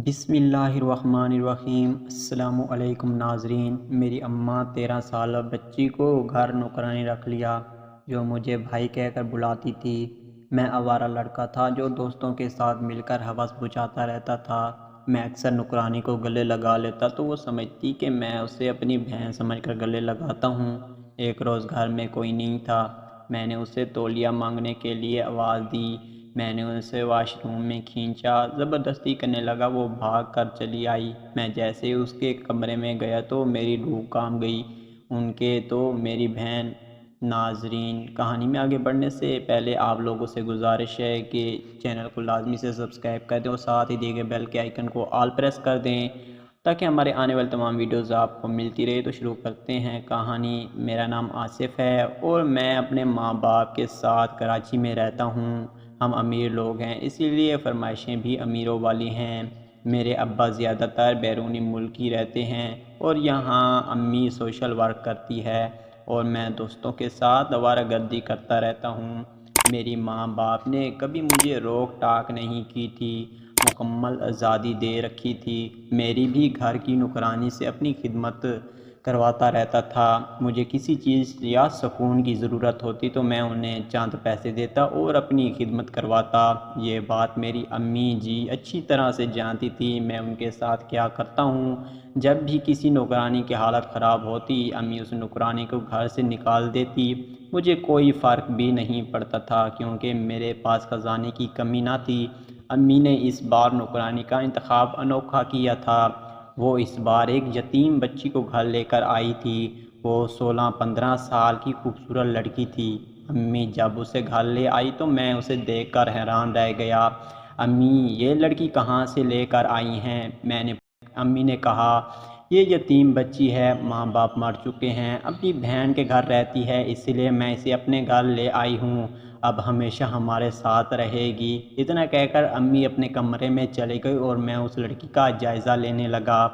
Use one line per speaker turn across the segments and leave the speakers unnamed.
بسم اللہ الرحمن الرحیم۔ السلام علیکم ناظرین۔ میری اماں 13 سالہ بچی کو گھر نوکرانی رکھ لیا، جو مجھے بھائی کہہ کر بلاتی تھی۔ میں آوارہ لڑکا تھا جو دوستوں کے ساتھ مل کر ہوس بجھاتا رہتا تھا۔ میں اکثر نوکرانی کو گلے لگا لیتا تو وہ سمجھتی کہ میں اسے اپنی بہن سمجھ کر گلے لگاتا ہوں۔ ایک روز گھر میں کوئی نہیں تھا۔ میں نے اسے تولیہ مانگنے کے لیے آواز دی۔ میں نے اسے واش روم میں کھینچا، زبردستی کرنے لگا۔ وہ بھاگ کر چلی آئی۔ میں جیسے اس کے کمرے میں گیا تو میری روح کانپ گئی۔ ان کے تو میری بہن۔ ناظرین، کہانی میں آگے بڑھنے سے پہلے آپ لوگوں سے گزارش ہے کہ چینل کو لازمی سے سبسکرائب کر دیں اور ساتھ ہی دیے گئے بیل کے آئیکن کو آل پریس کر دیں تاکہ ہمارے آنے والے تمام ویڈیوز آپ کو ملتی رہے۔ تو شروع کرتے ہیں کہانی۔ میرا نام آصف ہے اور میں اپنے ماں باپ کے ساتھ کراچی میں رہتا ہوں۔ ہم امیر لوگ ہیں، اسی لیے فرمائشیں بھی امیروں والی ہیں۔ میرے ابا زیادہ تر بیرونی ملک ہی رہتے ہیں اور یہاں امی سوشل ورک کرتی ہے اور میں دوستوں کے ساتھ آوارہ گردی کرتا رہتا ہوں۔ میری ماں باپ نے کبھی مجھے روک ٹاک نہیں کی تھی، مکمل آزادی دے رکھی تھی۔ میری بھی گھر کی نوکرانی سے اپنی خدمت کرواتا رہتا تھا۔ مجھے کسی چیز یا سکون کی ضرورت ہوتی تو میں انہیں چند پیسے دیتا اور اپنی خدمت کرواتا۔ یہ بات میری امی جی اچھی طرح سے جانتی تھی میں ان کے ساتھ کیا کرتا ہوں۔ جب بھی کسی نوکرانی کی حالت خراب ہوتی، امی اس نوکرانی کو گھر سے نکال دیتی۔ مجھے کوئی فرق بھی نہیں پڑتا تھا کیونکہ میرے پاس خزانے کی کمی نہ تھی۔ امی نے اس بار نوکرانی کا انتخاب انوکھا کیا تھا۔ وہ اس بار ایک یتیم بچی کو گھر لے کر آئی تھی۔ وہ 16-15 سال کی خوبصورت لڑکی تھی۔ امی جب اسے گھر لے آئی تو میں اسے دیکھ کر حیران رہ گیا۔ امی، یہ لڑکی کہاں سے لے کر آئی ہیں؟ امی نے کہا، یہ یتیم بچی ہے، ماں باپ مر چکے ہیں، اپنی بہن کے گھر رہتی ہے، اس لیے میں اسے اپنے گھر لے آئی ہوں، اب ہمیشہ ہمارے ساتھ رہے گی۔ اتنا کہہ کر امی اپنے کمرے میں چلی گئی اور میں اس لڑکی کا جائزہ لینے لگا۔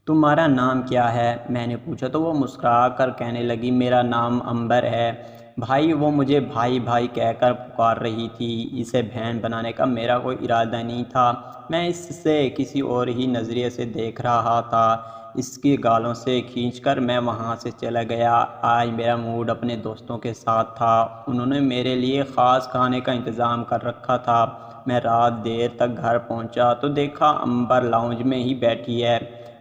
تمہارا نام کیا ہے؟ میں نے پوچھا تو وہ مسکرا کر کہنے لگی، میرا نام عنبر ہے۔ بھائی، وہ مجھے بھائی بھائی کہہ کر پکار رہی تھی۔ اسے بہن بنانے کا میرا کوئی ارادہ نہیں تھا، میں اس سے کسی اور ہی نظریے سے دیکھ رہا تھا۔ اس کی گالوں سے کھینچ کر میں وہاں سے چلا گیا۔ آج میرا موڈ اپنے دوستوں کے ساتھ تھا۔ انہوں نے میرے لیے خاص کھانے کا انتظام کر رکھا تھا۔ میں رات دیر تک گھر پہنچا تو دیکھا عنبر لاؤنج میں ہی بیٹھی ہے۔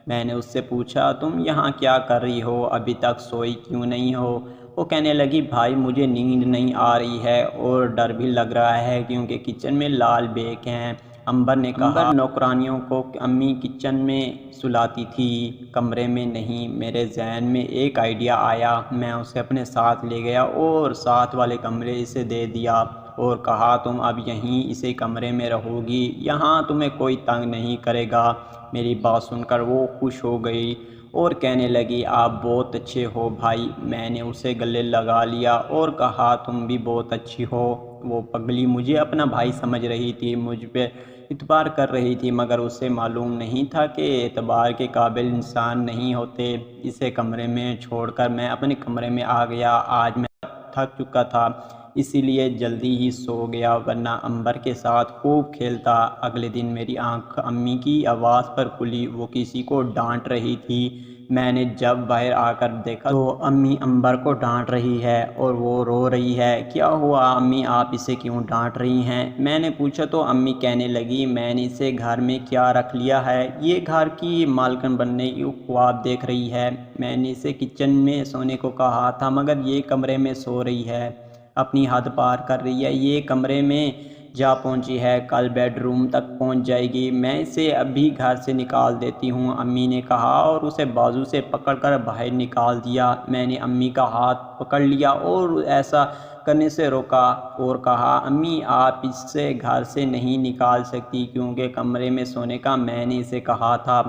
میں نے اس سے پوچھا، تم یہاں کیا کر رہی ہو؟ ابھی تک سوئی کیوں نہیں ہو؟ وہ کہنے لگی، بھائی مجھے نیند نہیں آ رہی ہے اور ڈر بھی لگ رہا ہے کیونکہ کچن میں لال بیک ہیں۔ عنبر نے کہا، نوکرانیوں کو امی کچن میں سلاتی تھی، کمرے میں نہیں۔ میرے ذہن میں ایک آئیڈیا آیا۔ میں اسے اپنے ساتھ لے گیا اور ساتھ والے کمرے اسے دے دیا اور کہا، تم اب یہیں اسی کمرے میں رہو گی، یہاں تمہیں کوئی تنگ نہیں کرے گا۔ میری بات سن کر وہ خوش ہو گئی اور کہنے لگی، آپ بہت اچھے ہو بھائی۔ میں نے اسے گلے لگا لیا اور کہا، تم بھی بہت اچھی ہو۔ وہ پگلی مجھے اپنا بھائی سمجھ رہی تھی، مجھ پہ اعتبار کر رہی تھی، مگر اسے معلوم نہیں تھا کہ اعتبار کے قابل انسان نہیں ہوتے۔ اسے کمرے میں چھوڑ کر میں اپنے کمرے میں آ گیا۔ آج میں تھک چکا تھا، اسی لیے جلدی ہی سو گیا، ورنہ عنبر کے ساتھ خوب کھیلتا۔ اگلے دن میری آنکھ امی کی آواز پر کھلی، وہ کسی کو ڈانٹ رہی تھی۔ میں نے جب باہر آ کر دیکھا تو امی عنبر کو ڈانٹ رہی ہے اور وہ رو رہی ہے۔ کیا ہوا امی، آپ اسے کیوں ڈانٹ رہی ہیں؟ میں نے پوچھا تو امی کہنے لگی، میں نے اسے گھر میں کیا رکھ لیا ہے، یہ گھر کی مالکن بننے کی خواب دیکھ رہی ہے۔ میں نے اسے کچن میں سونے کو کہا تھا مگر یہ کمرے میں سو رہی ہے، اپنی حد پار کر رہی ہے، یہ کمرے میں جا پہنچی ہے، کل بیڈ روم تک پہنچ جائے گی، میں اسے ابھی گھر سے نکال دیتی ہوں، امی نے کہا اور اسے بازو سے پکڑ کر باہر نکال دیا۔ میں نے امی کا ہاتھ پکڑ لیا اور ایسا کرنے سے روکا اور کہا، امی آپ اسے گھر سے نہیں نکال سکتی کیونکہ کمرے میں سونے کا میں نے اسے کہا تھا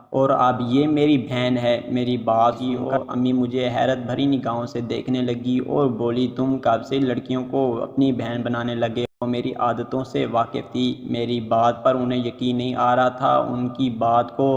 اور اب یہ میری بہن ہے۔ میری بات سن کر امی مجھے حیرت بھری نگاہوں سے دیکھنے لگی اور بولی، تم کب سے لڑکیوں کو اپنی بہن بنانے لگے وہ میری عادتوں سے واقف تھی، میری بات پر انہیں یقین نہیں آ رہا تھا۔ ان کی بات کو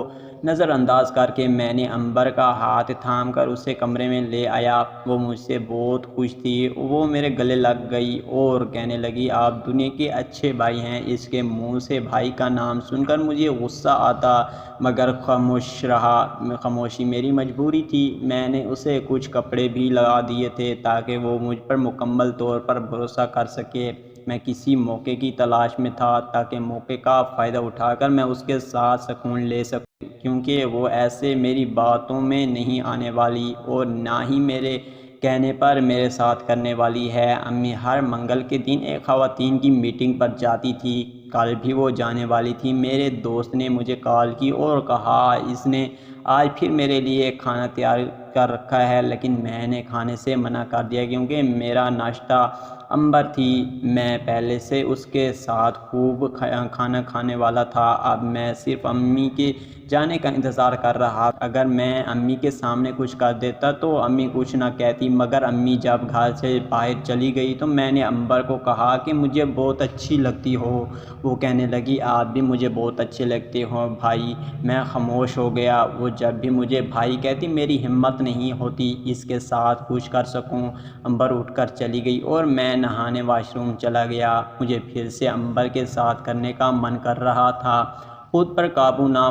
نظر انداز کر کے میں نے عنبر کا ہاتھ تھام کر اسے کمرے میں لے آیا۔ وہ مجھ سے بہت خوش تھی، وہ میرے گلے لگ گئی اور کہنے لگی آپ دنیا کے اچھے بھائی ہیں۔ اس کے منہ سے بھائی کا نام سن کر مجھے غصہ آتا مگر خاموش رہا، خاموشی میری مجبوری تھی۔ میں نے اسے کچھ کپڑے بھی لگا دیے تھے تاکہ وہ مجھ پر مکمل طور پر بھروسہ کر سکے۔ میں کسی موقع کی تلاش میں تھا تاکہ موقع کا فائدہ اٹھا کر میں اس کے ساتھ سکون لے سکوں، کیونکہ وہ ایسے میری باتوں میں نہیں آنے والی اور نہ ہی میرے کہنے پر میرے ساتھ کرنے والی ہے۔ امی ہر منگل کے دن ایک خواتین کی میٹنگ پر جاتی تھی، کل بھی وہ جانے والی تھی۔ میرے دوست نے مجھے کال کی اور کہا اس نے آج پھر میرے لیے کھانا تیار کر رکھا ہے، لیکن میں نے کھانے سے منع کر دیا کیونکہ میرا ناشتہ عنبر تھی۔ میں پہلے سے اس کے ساتھ خوب کھانا کھانے والا تھا، اب میں صرف امی کے جانے کا انتظار کر رہا تھا۔ اگر میں امی کے سامنے کچھ کر دیتا تو امی کچھ نہ کہتی، مگر امی جب گھر سے باہر چلی گئی تو میں نے عنبر کو کہا کہ مجھے بہت اچھی لگتی ہو۔ وہ کہنے لگی آپ بھی مجھے بہت اچھے لگتے ہو بھائی۔ میں خاموش ہو گیا، وہ جب بھی مجھے بھائی کہتی میری ہمت نہیں ہوتی اس کے ساتھ کچھ کر سکوں۔ عنبر اٹھ کر چلی گئی اور میں نہانے واش روم چلا گیا۔ مجھے پھر سے عنبر کے ساتھ کرنے کا من کر رہا تھا، خود پر قابو نہ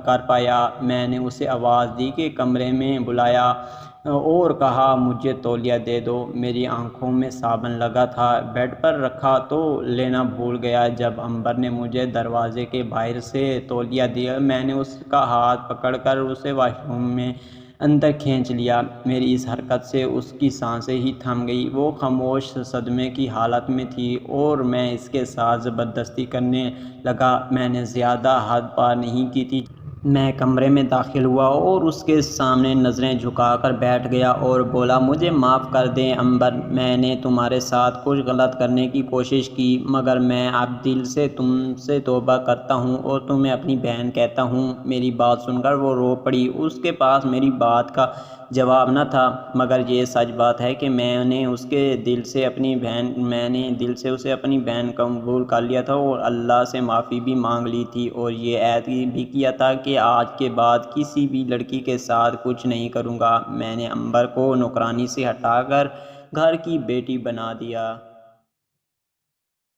کر پایا۔ میں نے اسے آواز دی کہ کمرے میں بلایا اور کہا مجھے تولیہ دے دو۔ میری آنکھوں میں صابن لگا تھا، بیڈ پر رکھا تو لینا بھول گیا۔ جب عنبر نے مجھے دروازے کے باہر سے تولیہ دیا میں نے اس کا ہاتھ پکڑ کر اسے واش روم میں اندر کھینچ لیا۔ میری اس حرکت سے اس کی سانسیں ہی تھم گئی، وہ خاموش صدمے کی حالت میں تھی اور میں اس کے ساتھ زبردستی کرنے لگا۔ میں نے زیادہ حد پار نہیں کی تھی۔ میں کمرے میں داخل ہوا اور اس کے سامنے نظریں جھکا کر بیٹھ گیا اور بولا مجھے معاف کر دیں عنبر، میں نے تمہارے ساتھ کچھ غلط کرنے کی کوشش کی، مگر میں اب دل سے تم سے توبہ کرتا ہوں اور تمہیں اپنی بہن کہتا ہوں۔ میری بات سن کر وہ رو پڑی۔ اس کے پاس میری بات کا جواب نہ تھا، مگر یہ سچ بات ہے کہ میں نے دل سے اسے اپنی بہن قبول کر لیا تھا اور اللہ سے معافی بھی مانگ لی تھی اور یہ عہد بھی کیا تھا کہ آج کے بعد کسی بھی لڑکی کے ساتھ کچھ نہیں کروں گا۔ میں نے عنبر کو نوکرانی سے ہٹا کر گھر کی بیٹی بنا دیا۔